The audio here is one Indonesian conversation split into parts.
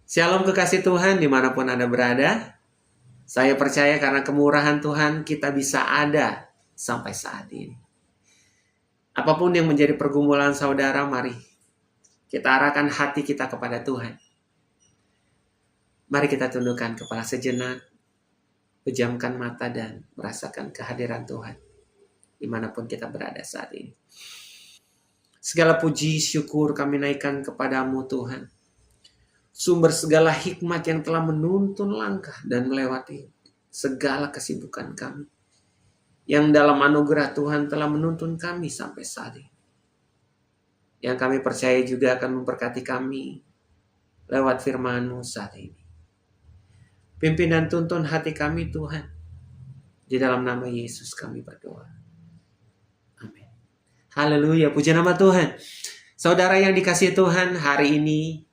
Shalom kekasih Tuhan dimanapun Anda berada. Saya percaya karena kemurahan Tuhan kita bisa ada sampai saat ini. Apapun yang menjadi pergumulan saudara, mari kita arahkan hati kita kepada Tuhan. Mari kita tundukkan kepala sejenak, pejamkan mata dan merasakan kehadiran Tuhan dimanapun kita berada saat ini. Segala puji syukur kami naikkan kepadamu Tuhan. Sumber segala hikmat yang telah menuntun langkah dan melewati segala kesibukan kami. Yang dalam anugerah Tuhan telah menuntun kami sampai saat ini. Yang kami percaya juga akan memberkati kami lewat firman-Mu saat ini. Pimpin dan tuntun hati kami Tuhan. Di dalam nama Yesus kami berdoa. Amin. Haleluya, puji nama Tuhan. Saudara yang dikasihi Tuhan, hari ini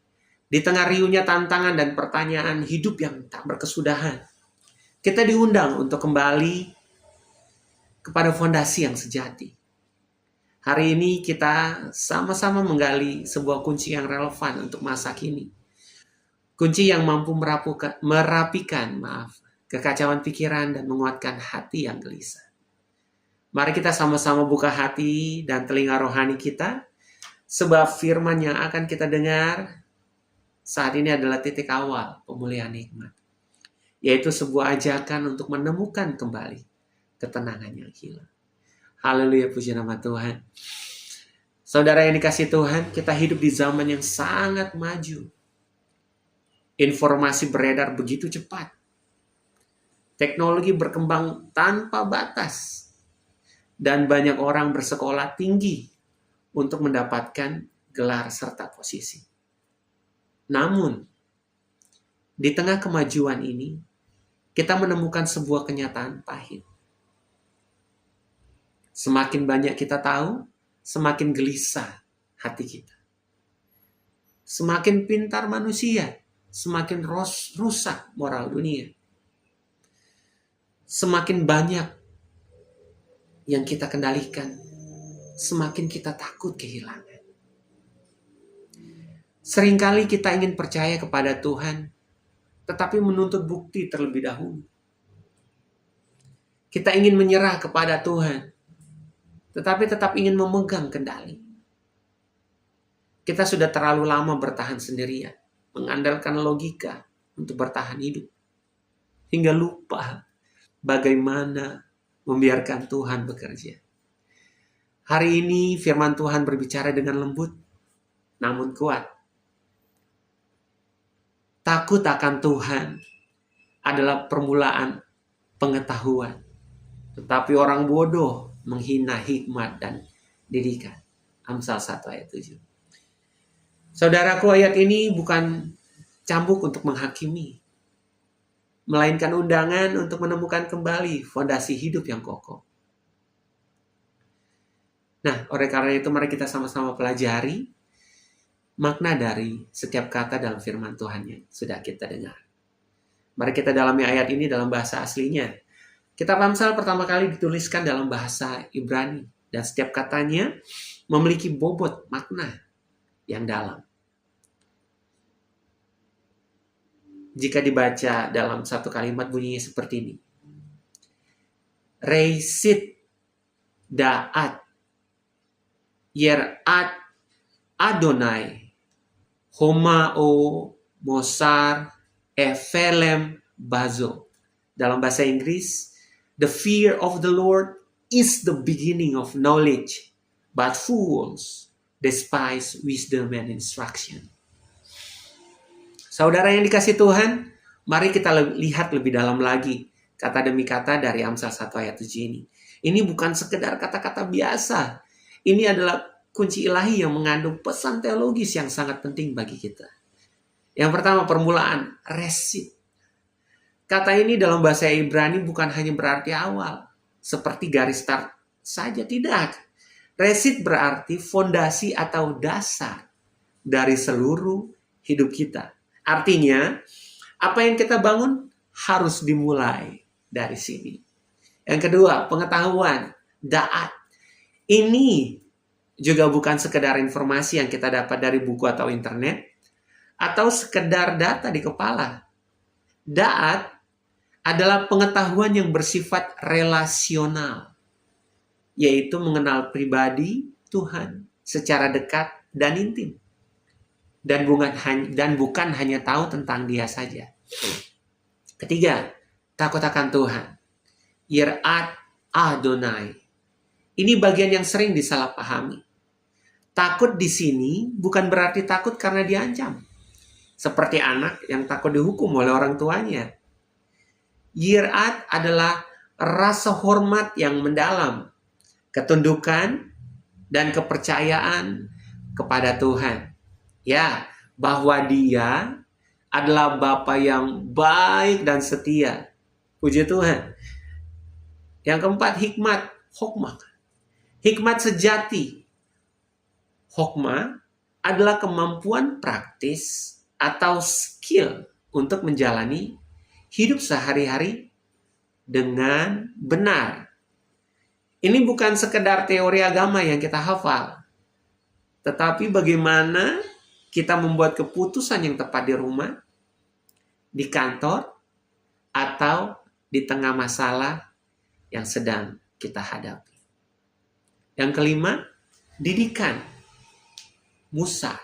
di tengah riuhnya tantangan dan pertanyaan hidup yang tak berkesudahan, kita diundang untuk kembali kepada fondasi yang sejati. Hari ini kita sama-sama menggali sebuah kunci yang relevan untuk masa kini. Kunci yang mampu merapikan kekacauan pikiran dan menguatkan hati yang gelisah. Mari kita sama-sama buka hati dan telinga rohani kita, sebab firman yang akan kita dengar saat ini adalah titik awal pemulihan hikmat, yaitu sebuah ajakan untuk menemukan kembali ketenangan yang hilang. Haleluya, puji nama Tuhan. Saudara yang dikasihi Tuhan, kita hidup di zaman yang sangat maju. Informasi beredar begitu cepat. Teknologi berkembang tanpa batas. Dan banyak orang bersekolah tinggi untuk mendapatkan gelar serta posisi. Namun, di tengah kemajuan ini, kita menemukan sebuah kenyataan pahit. Semakin banyak kita tahu, semakin gelisah hati kita. Semakin pintar manusia, semakin rusak moral dunia. Semakin banyak yang kita kendalikan, semakin kita takut kehilangan. Seringkali kita ingin percaya kepada Tuhan, tetapi menuntut bukti terlebih dahulu. Kita ingin menyerah kepada Tuhan, tetapi tetap ingin memegang kendali. Kita sudah terlalu lama bertahan sendirian, mengandalkan logika untuk bertahan hidup, hingga lupa bagaimana membiarkan Tuhan bekerja. Hari ini firman Tuhan berbicara dengan lembut, namun kuat. Takut akan Tuhan adalah permulaan pengetahuan, tetapi orang bodoh menghina hikmat dan didikan. Amsal 1 ayat 7. Saudaraku, ayat ini bukan cambuk untuk menghakimi, melainkan undangan untuk menemukan kembali fondasi hidup yang kokoh. Nah, oleh karena itu mari kita sama-sama pelajari makna dari setiap kata dalam firman Tuhan yang sudah kita dengar. Mari kita dalami ayat ini dalam bahasa aslinya. Kitab Amsal pertama kali dituliskan dalam bahasa Ibrani, dan setiap katanya memiliki bobot makna yang dalam. Jika dibaca dalam satu kalimat bunyinya seperti ini. Reisit da'at yerat Adonai homao mosar evelem bazo. Dalam bahasa Inggris, the fear of the Lord is the beginning of knowledge, but fools despise wisdom and instruction. Saudara yang dikasihi Tuhan, mari kita lihat lebih dalam lagi kata demi kata dari Amsal 1 ayat 7 ini. Ini bukan sekedar kata-kata biasa. Ini adalah kunci ilahi yang mengandung pesan teologis yang sangat penting bagi kita. Yang pertama, permulaan, resit. Kata ini dalam bahasa Ibrani bukan hanya berarti awal, seperti garis start saja, tidak. Resit berarti fondasi atau dasar dari seluruh hidup kita. Artinya, apa yang kita bangun harus dimulai dari sini. Yang kedua, pengetahuan, da'at. Ini juga bukan sekedar informasi yang kita dapat dari buku atau internet, atau sekedar data di kepala. Daat adalah pengetahuan yang bersifat relasional, yaitu mengenal pribadi Tuhan secara dekat dan intim. Dan bukan hanya tahu tentang Dia saja. Ketiga, takut akan Tuhan. Yirat Adonai. Ini bagian yang sering disalahpahami. Takut di sini bukan berarti takut karena diancam. Seperti anak yang takut dihukum oleh orang tuanya. Yirat adalah rasa hormat yang mendalam, ketundukan dan kepercayaan kepada Tuhan. Ya, bahwa Dia adalah Bapa yang baik dan setia. Puji Tuhan. Yang keempat, hikmat, hokmah. Hikmat sejati. Hokmah adalah kemampuan praktis atau skill untuk menjalani hidup sehari-hari dengan benar. Ini bukan sekedar teori agama yang kita hafal, tetapi bagaimana kita membuat keputusan yang tepat di rumah, di kantor, atau di tengah masalah yang sedang kita hadapi. Yang kelima, didikan, Musa.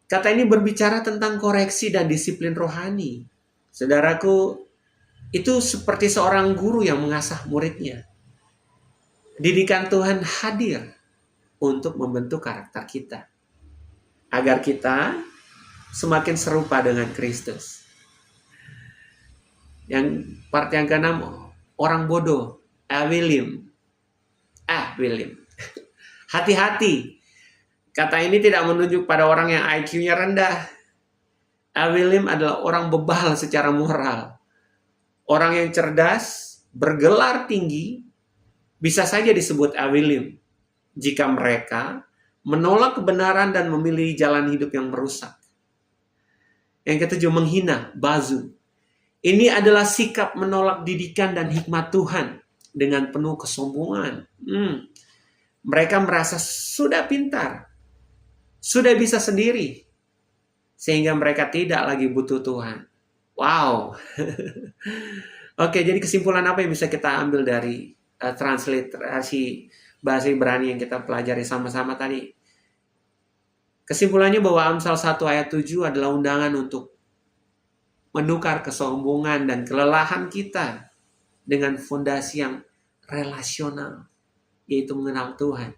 Kata ini berbicara tentang koreksi dan disiplin rohani. Saudaraku, itu seperti seorang guru yang mengasah muridnya. Didikan Tuhan hadir untuk membentuk karakter kita, agar kita semakin serupa dengan Kristus. Yang part yang keenam, orang bodoh, William. Hati-hati. Kata ini tidak menunjuk pada orang yang IQ-nya rendah. William adalah orang bebal secara moral. Orang yang cerdas, bergelar tinggi, bisa saja disebut William jika mereka menolak kebenaran dan memilih jalan hidup yang merusak. Yang ketujuh, menghina, bazu. Ini adalah sikap menolak didikan dan hikmat Tuhan dengan penuh kesombongan. Mereka merasa sudah pintar, sudah bisa sendiri, sehingga mereka tidak lagi butuh Tuhan. Wow. Oke, jadi kesimpulan apa yang bisa kita ambil dari transliterasi bahasa Ibrani yang kita pelajari sama-sama tadi? Kesimpulannya bahwa Amsal 1 ayat 7 adalah undangan untuk menukar kesombongan dan kelelahan kita dengan fondasi yang relasional, yaitu mengenal Tuhan,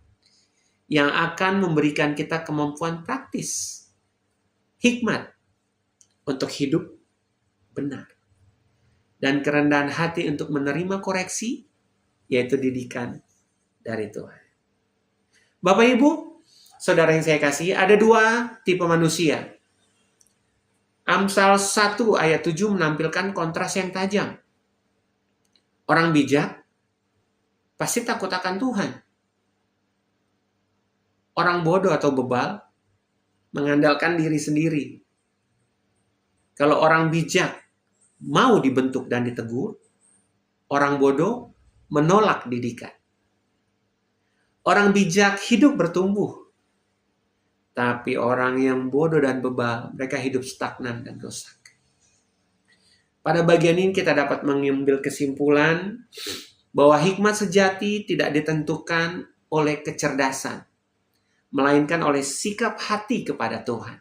yang akan memberikan kita kemampuan praktis, hikmat untuk hidup benar, dan kerendahan hati untuk menerima koreksi, yaitu didikan dari Tuhan. Bapak Ibu, saudara yang saya kasih, ada dua tipe manusia. Amsal 1 ayat 7 menampilkan kontras yang tajam. Orang bijak pasti takut akan Tuhan. Orang bodoh atau bebal mengandalkan diri sendiri. Kalau orang bijak mau dibentuk dan ditegur, orang bodoh menolak didikan. Orang bijak hidup bertumbuh, tapi orang yang bodoh dan bebal, mereka hidup stagnan dan rusak. Pada bagian ini kita dapat mengambil kesimpulan bahwa hikmat sejati tidak ditentukan oleh kecerdasan, melainkan oleh sikap hati kepada Tuhan.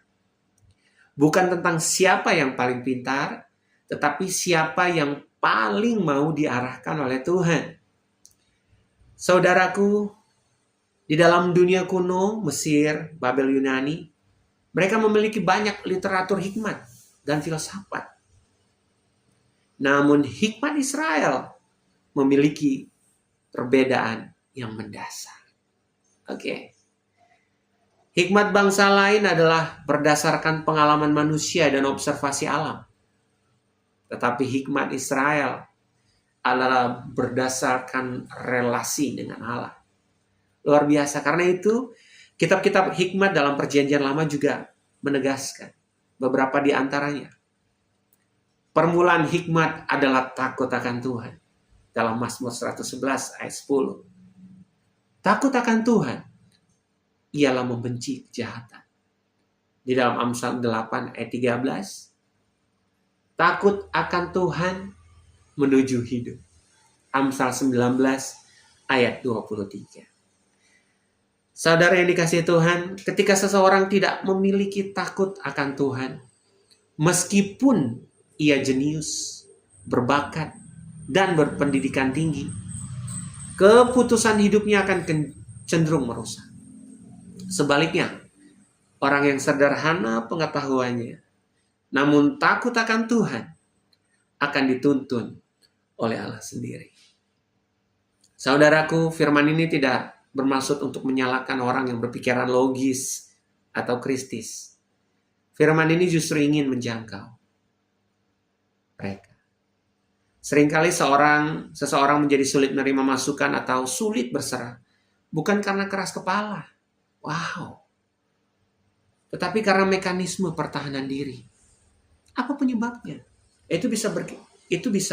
Bukan tentang siapa yang paling pintar, tetapi siapa yang paling mau diarahkan oleh Tuhan. Saudaraku, di dalam dunia kuno, Mesir, Babel, Yunani, mereka memiliki banyak literatur hikmat dan filsafat. Namun hikmat Israel memiliki perbedaan yang mendasar. Oke. Hikmat bangsa lain adalah berdasarkan pengalaman manusia dan observasi alam. Tetapi hikmat Israel adalah berdasarkan relasi dengan Allah. Luar biasa. Karena itu, kitab-kitab hikmat dalam Perjanjian Lama juga menegaskan beberapa di antaranya. Permulaan hikmat adalah takut akan Tuhan. Dalam Mazmur 111 ayat 10. Takut akan Tuhan ialah membenci kejahatan. Di dalam Amsal 8 ayat 13. Takut akan Tuhan menuju hidup. Amsal 19 ayat 23. Saudara yang dikasihi Tuhan, ketika seseorang tidak memiliki takut akan Tuhan, meskipun ia jenius, berbakat, dan berpendidikan tinggi, keputusan hidupnya akan cenderung merusak. Sebaliknya, orang yang sederhana pengetahuannya, namun takut akan Tuhan, akan dituntun oleh Allah sendiri. Saudaraku, firman ini tidak bermaksud untuk menyalahkan orang yang berpikiran logis atau kristis. Firman ini justru ingin menjangkau mereka. Seringkali seseorang menjadi sulit menerima masukan atau sulit berserah, bukan karena keras kepala. Wow. Tetapi karena mekanisme pertahanan diri. Apa penyebabnya? Itu bisa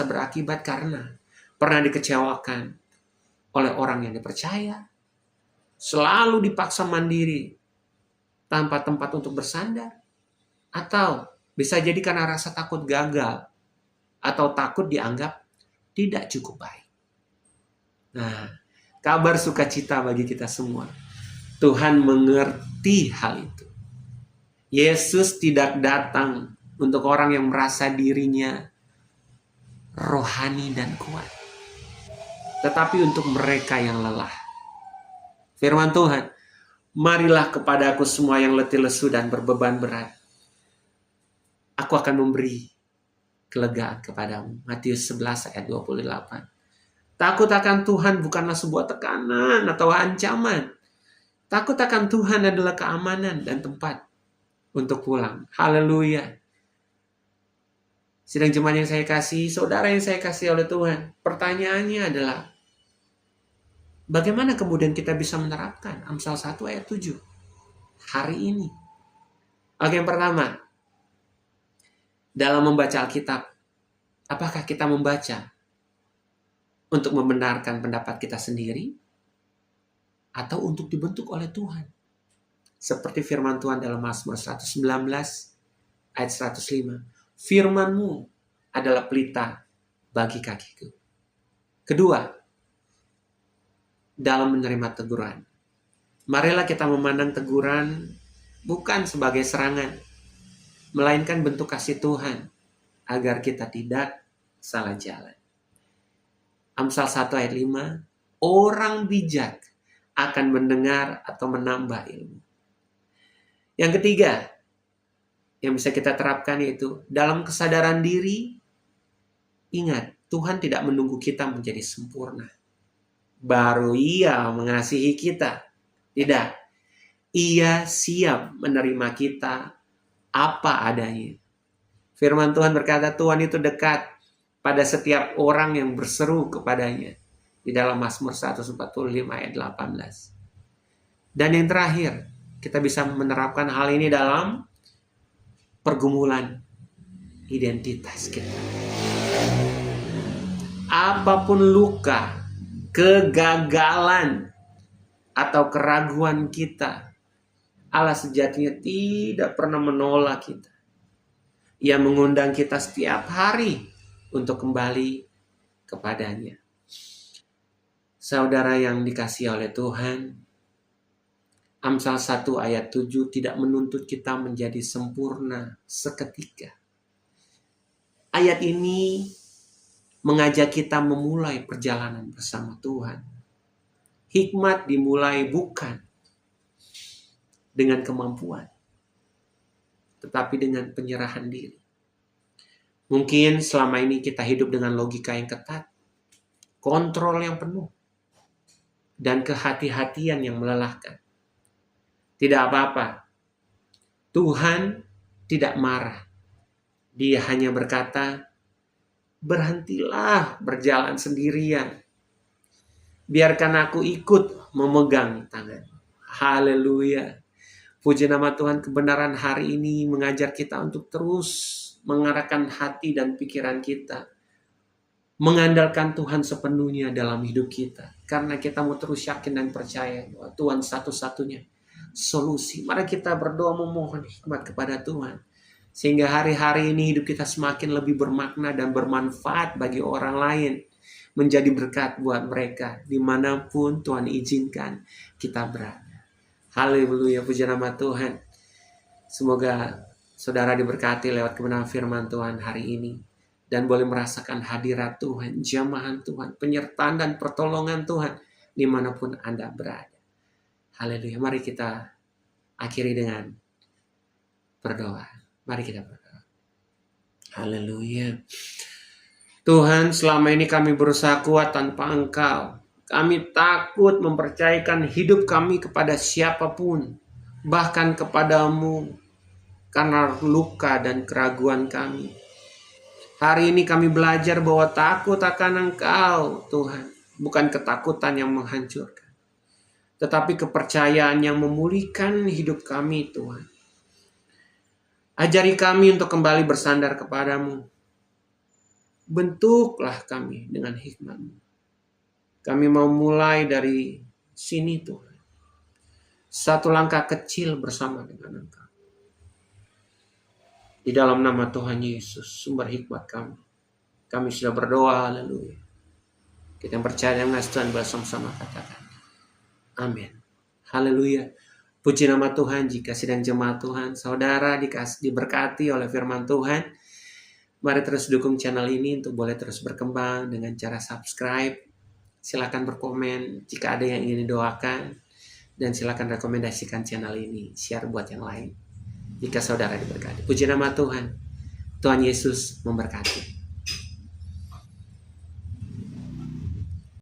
berakibat karena pernah dikecewakan oleh orang yang dipercaya, selalu dipaksa mandiri tanpa tempat untuk bersandar, atau bisa jadi karena rasa takut gagal atau takut dianggap tidak cukup baik. Nah, kabar sukacita bagi kita semua. Tuhan mengerti hal itu. Yesus tidak datang untuk orang yang merasa dirinya rohani dan kuat, tetapi untuk mereka yang lelah. Firman Tuhan, marilah kepadaku semua yang letih lesu dan berbeban berat. Aku akan memberi kelegaan kepadamu. Matius 11 ayat 28. Takut akan Tuhan bukanlah sebuah tekanan atau ancaman. Takut akan Tuhan adalah keamanan dan tempat untuk pulang. Haleluya. Sidang jemaat yang saya kasih, saudara yang saya kasih oleh Tuhan, pertanyaannya adalah, bagaimana kemudian kita bisa menerapkan Amsal 1 ayat 7 hari ini? Oke, yang pertama, dalam membaca Alkitab, apakah kita membaca untuk membenarkan pendapat kita sendiri atau untuk dibentuk oleh Tuhan? Seperti firman Tuhan dalam Mazmur 119 ayat 105. Firman-Mu adalah pelita bagi kakiku. Kedua, dalam menerima teguran, marilah kita memandang teguran bukan sebagai serangan, melainkan bentuk kasih Tuhan agar kita tidak salah jalan. Amsal 1 ayat 5, orang bijak akan mendengar atau menambah ilmu. Yang ketiga, yang bisa kita terapkan yaitu dalam kesadaran diri, ingat, Tuhan tidak menunggu kita menjadi sempurna baru Ia mengasihi kita. Tidak. Ia siap menerima kita apa adanya. Firman Tuhan berkata, Tuhan itu dekat pada setiap orang yang berseru kepadanya. Di dalam Mazmur 145 ayat 18. Dan yang terakhir, kita bisa menerapkan hal ini dalam pergumulan identitas kita. Apapun luka, kegagalan, atau keraguan kita, Allah sejatinya tidak pernah menolak kita. Ia mengundang kita setiap hari untuk kembali kepadanya. Saudara yang dikasihi oleh Tuhan, Amsal 1 ayat 7 tidak menuntut kita menjadi sempurna seketika. Ayat ini mengajak kita memulai perjalanan bersama Tuhan. Hikmat dimulai bukan dengan kemampuan, tetapi dengan penyerahan diri. Mungkin selama ini kita hidup dengan logika yang ketat, kontrol yang penuh, dan kehati-hatian yang melelahkan. Tidak apa-apa. Tuhan tidak marah. Dia hanya berkata, berhentilah berjalan sendirian. Biarkan aku ikut memegang tangan. Haleluya. Puji nama Tuhan, kebenaran hari ini mengajar kita untuk terus mengarahkan hati dan pikiran kita. Mengandalkan Tuhan sepenuhnya dalam hidup kita. Karena kita mau terus yakin dan percaya bahwa Tuhan satu-satunya solusi. Mari kita berdoa memohon hikmat kepada Tuhan. Sehingga hari-hari ini hidup kita semakin lebih bermakna dan bermanfaat bagi orang lain. Menjadi berkat buat mereka dimanapun Tuhan izinkan kita berada. Haleluya, puji nama Tuhan. Semoga saudara diberkati lewat kebenaran firman Tuhan hari ini. Dan boleh merasakan hadirat Tuhan, jamahan Tuhan, penyertaan dan pertolongan Tuhan dimanapun Anda berada. Haleluya, mari kita akhiri dengan berdoa. Mari kita berdoa. Haleluya. Tuhan, selama ini kami berusaha kuat tanpa Engkau. Kami takut mempercayakan hidup kami kepada siapapun, bahkan kepadamu, karena luka dan keraguan kami. Hari ini kami belajar bahwa takut akan Engkau, Tuhan, bukan ketakutan yang menghancurkan, tetapi kepercayaan yang memulihkan hidup kami, Tuhan. Ajari kami untuk kembali bersandar kepadamu. Bentuklah kami dengan hikmat-Mu. Kami mau mulai dari sini, Tuhan. Satu langkah kecil bersama dengan Engkau. Di dalam nama Tuhan Yesus, sumber hikmat kami. Kami sudah berdoa, haleluya. Kita yang percaya dengan Tuhan bersama-sama katakan. Amin. Haleluya. Puji nama Tuhan. Jika sedang jemaat Tuhan, saudara diberkati oleh firman Tuhan, mari terus dukung channel ini untuk boleh terus berkembang dengan cara subscribe. Silakan berkomen jika ada yang ingin didoakan. Dan silakan rekomendasikan channel ini. Share buat yang lain. Jika saudara diberkati. Puji nama Tuhan. Tuhan Yesus memberkati.